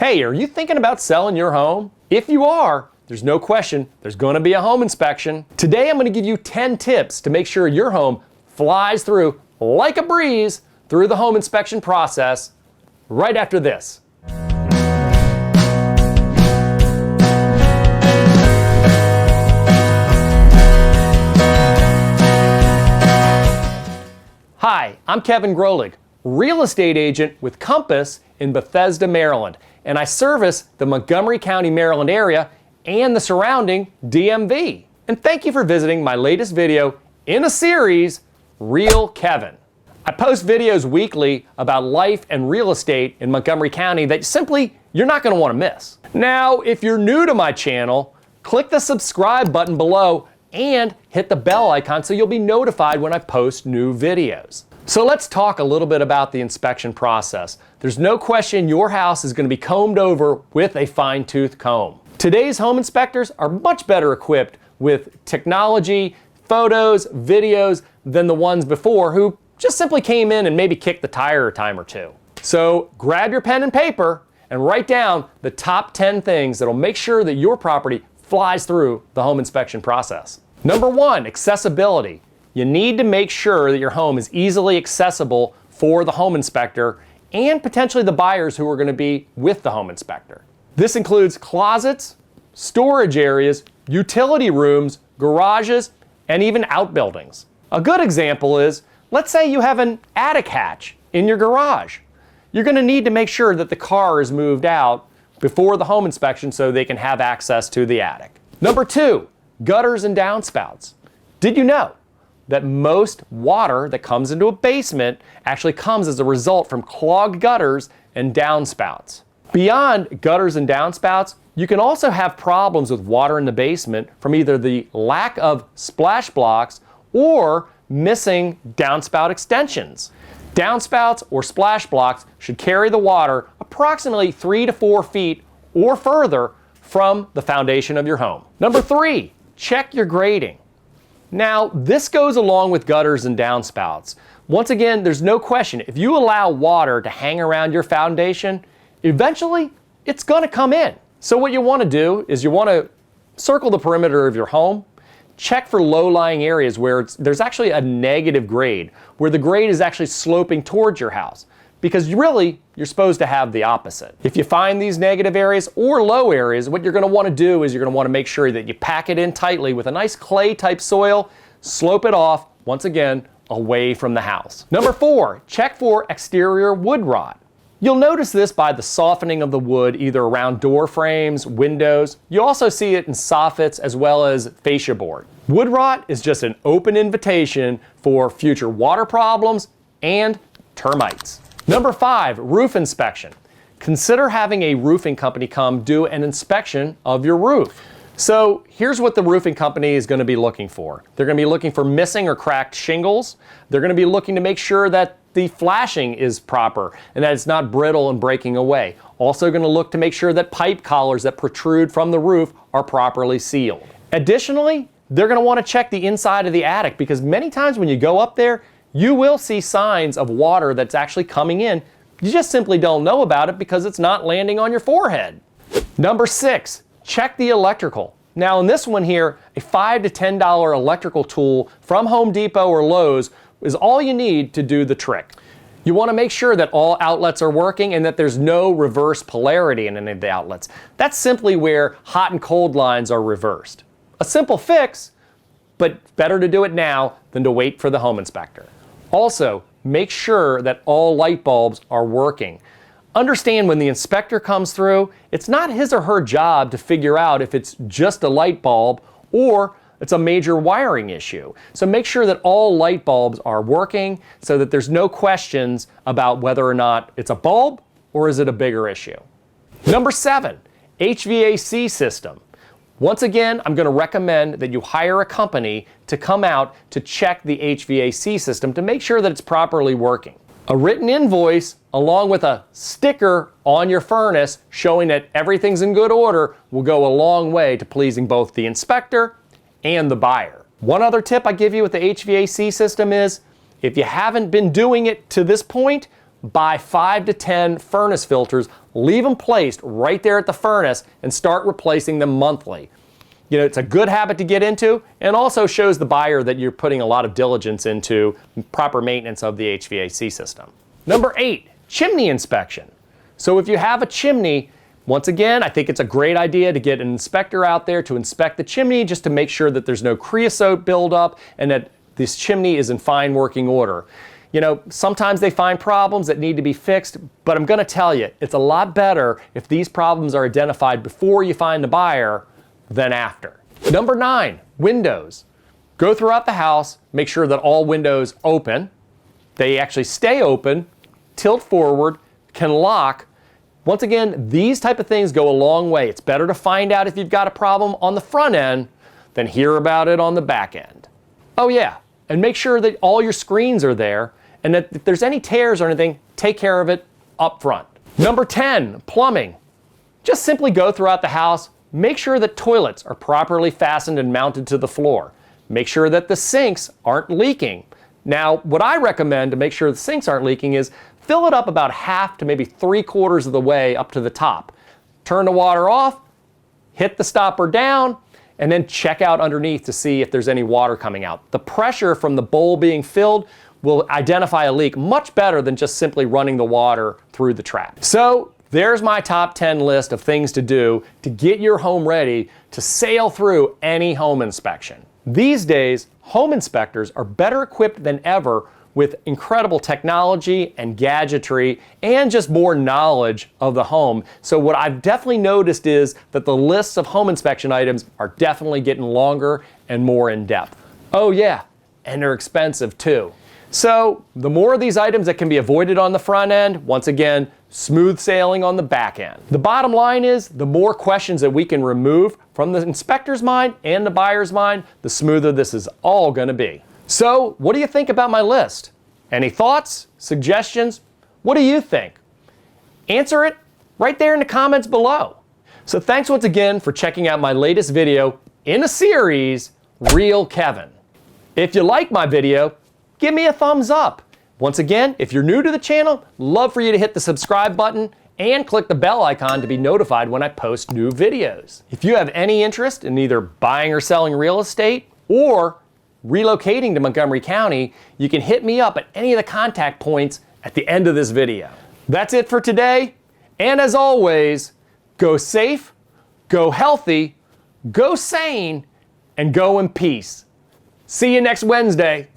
Hey, are you thinking about selling your home? If you are, there's no question there's going to be a home inspection. Today I'm going to give you 10 tips to make sure your home flies through like a breeze through the home inspection process right after this. Hi, I'm Kevin Grolig, real estate agent with Compass in Bethesda, Maryland, and I service the Montgomery County, Maryland area and the surrounding DMV. And thank you for visiting my latest video in a series, Real Kevin. I post videos weekly about life and real estate in Montgomery County that simply you're not going to want to miss. Now, if you're new to my channel, click the subscribe button below and hit the bell icon so you'll be notified when I post new videos. So let's talk a little bit about the inspection process. There's no question your house is going to be combed over with a fine-tooth comb. Today's home inspectors are much better equipped with technology, photos, videos than the ones before who just simply came in and maybe kicked the tire a time or two. So grab your pen and paper and write down the top 10 things that'll make sure that your property flies through the home inspection process. Number 1, accessibility. You need to make sure that your home is easily accessible for the home inspector and potentially the buyers who are going to be with the home inspector. This includes closets, storage areas, utility rooms, garages, and even outbuildings. A good example is, let's say you have an attic hatch in your garage. You're going to need to make sure that the car is moved out before the home inspection so they can have access to the attic. Number 2, gutters and downspouts. Did you know that most water that comes into a basement actually comes as a result from clogged gutters and downspouts? Beyond gutters and downspouts, you can also have problems with water in the basement from either the lack of splash blocks or missing downspout extensions. Downspouts or splash blocks should carry the water approximately 3 to 4 feet or further from the foundation of your home. Number 3, check your grading. Now, this goes along with gutters and downspouts. Once again, there's no question, if you allow water to hang around your foundation, eventually it's going to come in. So what you want to do is you want to circle the perimeter of your home, check for low-lying areas where there's actually a negative grade, where the grade is actually sloping towards your house. Because really, you're supposed to have the opposite. If you find these negative areas or low areas, what you're going to want to do is you're going to want to make sure that you pack it in tightly with a nice clay-type soil, slope it off, once again, away from the house. Number 4, check for exterior wood rot. You'll notice this by the softening of the wood either around door frames, windows. You also see it in soffits as well as fascia board. Wood rot is just an open invitation for future water problems and termites. Number 5, roof inspection. Consider having a roofing company come do an inspection of your roof. So here's what the roofing company is going to be looking for. They're going to be looking for missing or cracked shingles. They're going to be looking to make sure that the flashing is proper and that it's not brittle and breaking away. Also going to look to make sure that pipe collars that protrude from the roof are properly sealed. Additionally, they're going to want to check the inside of the attic because many times when you go up there, you will see signs of water that's actually coming in. You just simply don't know about it because it's not landing on your forehead. Number 6, check the electrical. Now in this one here, a $5 to $10 electrical tool from Home Depot or Lowe's is all you need to do the trick. You want to make sure that all outlets are working and that there's no reverse polarity in any of the outlets. That's simply where hot and cold lines are reversed. A simple fix, but better to do it now than to wait for the home inspector. Also, make sure that all light bulbs are working. Understand when the inspector comes through, it's not his or her job to figure out if it's just a light bulb or it's a major wiring issue. So make sure that all light bulbs are working so that there's no questions about whether or not it's a bulb or is it a bigger issue. Number 7, HVAC system. Once again, I'm going to recommend that you hire a company to come out to check the HVAC system to make sure that it's properly working. A written invoice along with a sticker on your furnace showing that everything's in good order will go a long way to pleasing both the inspector and the buyer. One other tip I give you with the HVAC system is, if you haven't been doing it to this point, buy 5 to 10 furnace filters leave them placed right there at the furnace and start replacing them monthly. You know, it's a good habit to get into, and also shows the buyer that you're putting a lot of diligence into proper maintenance of the HVAC system. Number 8, chimney inspection. So if you have a chimney, once again, I think it's a great idea to get an inspector out there to inspect the chimney just to make sure that there's no creosote buildup and that this chimney is in fine working order. You know, sometimes they find problems that need to be fixed, but I'm going to tell you, it's a lot better if these problems are identified before you find the buyer than after. Number 9, windows. Go throughout the house, make sure that all windows open. They actually stay open, tilt forward, can lock. Once again, these type of things go a long way. It's better to find out if you've got a problem on the front end than hear about it on the back end. Oh yeah, and make sure that all your screens are there, and that if there's any tears or anything, take care of it up front. Number 10, plumbing. Just simply go throughout the house, make sure that toilets are properly fastened and mounted to the floor. Make sure that the sinks aren't leaking. Now, what I recommend to make sure the sinks aren't leaking is fill it up about half to maybe 3/4 of the way up to the top. Turn the water off, hit the stopper down, and then check out underneath to see if there's any water coming out. The pressure from the bowl being filled will identify a leak much better than just simply running the water through the trap. So there's my top 10 list of things to do to get your home ready to sail through any home inspection. These days, home inspectors are better equipped than ever with incredible technology and gadgetry and just more knowledge of the home. So what I've definitely noticed is that the lists of home inspection items are definitely getting longer and more in depth. Oh yeah, and they're expensive too. So the more of these items that can be avoided on the front end, once again, smooth sailing on the back end. The bottom line is, the more questions that we can remove from the inspector's mind and the buyer's mind, the smoother this is all gonna be. So what do you think about my list? Any thoughts, suggestions? What do you think? Answer it right there in the comments below. So thanks once again for checking out my latest video in a series, Real Kevin. If you like my video, give me a thumbs up. Once again, if you're new to the channel, love for you to hit the subscribe button and click the bell icon to be notified when I post new videos. If you have any interest in either buying or selling real estate or relocating to Montgomery County, you can hit me up at any of the contact points at the end of this video. That's it for today, and as always, go safe, go healthy, go sane, and go in peace. See you next Wednesday.